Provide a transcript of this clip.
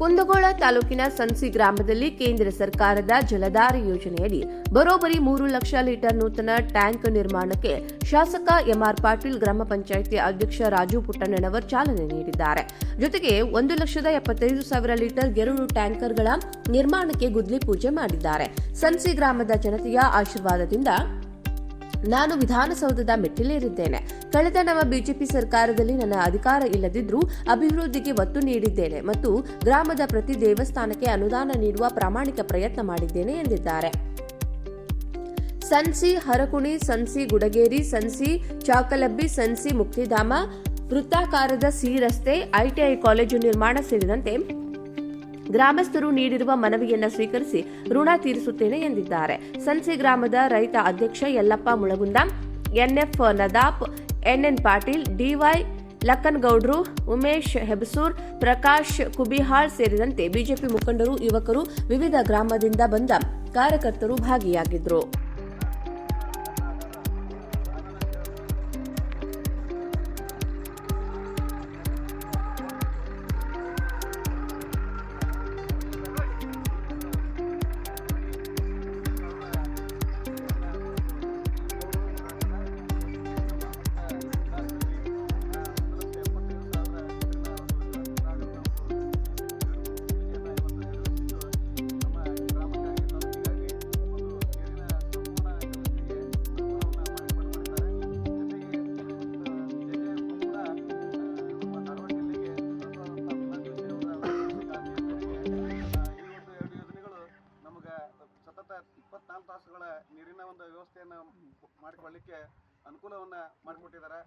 ಕುಂದಗೋಳ ತಾಲೂಕಿನ ಸನ್ಸಿ ಗ್ರಾಮದಲ್ಲಿ ಕೇಂದ್ರ ಸರ್ಕಾರದ ಜಲಧಾರೆ ಯೋಜನೆಯಡಿ ಬರೋಬ್ಬರಿ 3 ಲಕ್ಷ ಲೀಟರ್ ನೂತನ ಟ್ಯಾಂಕ್ ನಿರ್ಮಾಣಕ್ಕೆ ಶಾಸಕ ಎಂಆರ್ ಪಾಟೀಲ್ ಗ್ರಾಮ ಪಂಚಾಯಿತಿ ಅಧ್ಯಕ್ಷ ರಾಜು ಪುಟ್ಟಣ್ಣನವರ್ ಚಾಲನೆ ನೀಡಿದ್ದಾರೆ. ಜೊತೆಗೆ 1,75,000 ಲೀಟರ್ 2 ಟ್ಯಾಂಕರ್ಗಳ ನಿರ್ಮಾಣಕ್ಕೆ ಗುದ್ಲಿ ಪೂಜೆ ಮಾಡಿದ್ದಾರೆ. ಸನ್ಸಿ ಗ್ರಾಮದ ಜನತೆಯ ಆಶೀರ್ವಾದದಿಂದ ನಾನು ವಿಧಾನಸೌಧದ ಮೆಟ್ಟಿಲೇರಿದ್ದೇನೆ. ಕಳೆದ ನಮ್ಮ ಬಿಜೆಪಿ ಸರ್ಕಾರದಲ್ಲಿ ನನ್ನ ಅಧಿಕಾರ ಇಲ್ಲದಿದ್ರೂ ಅಭಿವೃದ್ಧಿಗೆ ಒತ್ತು ನೀಡಿದ್ದೇನೆ ಮತ್ತು ಗ್ರಾಮದ ಪ್ರತಿ ದೇವಸ್ಥಾನಕ್ಕೆ ಅನುದಾನ ನೀಡುವ ಪ್ರಾಮಾಣಿಕ ಪ್ರಯತ್ನ ಮಾಡಿದ್ದೇನೆ ಎಂದಿದ್ದಾರೆ. ಸನ್ಸಿ ಹರಕುಣಿ, ಸನ್ಸಿ ಗುಡಗೇರಿ, ಸನ್ಸಿ ಚಾಕಲಬ್ಬಿ, ಸನ್ಸಿ ಮುಕ್ತಿಧಾಮ, ವೃತ್ತಾಕಾರದ ಸಿ ರಸ್ತೆ, ಐಟಿಐ ಕಾಲೇಜು ನಿರ್ಮಾಣ ಸೇರಿದಂತೆ ಗ್ರಾಮಸ್ಥರು ನೀಡಿರುವ ಮನವಿಯನ್ನು ಸ್ವೀಕರಿಸಿ ಋಣ ತೀರಿಸುತ್ತೇನೆ ಎಂದಿದ್ದಾರೆ. ಸನ್ಸಿ ಗ್ರಾಮದ ರೈತ ಅಧ್ಯಕ್ಷ ಯಲ್ಲಪ್ಪ ಮುಳಗುಂದ, ಎನ್ಎಫ್ ನದಾಪ್, ಎನ್ಎನ್ ಪಾಟೀಲ್, ಡಿವೈ ಲಕ್ಕನಗೌಡ್ರು, ಉಮೇಶ್ ಹೆಬಸೂರ್, ಪ್ರಕಾಶ್ ಕುಬಿಹಾಳ್ ಸೇರಿದಂತೆ ಬಿಜೆಪಿ ಮುಖಂಡರು, ಯುವಕರು, ವಿವಿಧ ಗ್ರಾಮದಿಂದ ಬಂದ ಕಾರ್ಯಕರ್ತರು ಭಾಗಿಯಾಗಿದ್ದರು. ಸತತ 24 ತಾಸುಗಳ ನೀರಿನ ಒಂದು ವ್ಯವಸ್ಥೆಯನ್ನು ಮಾಡಿಕೊಳ್ಳಲಿಕ್ಕೆ ಅನುಕೂಲವನ್ನು ಮಾಡಿಕೊಟ್ಟಿದ್ದಾರೆ.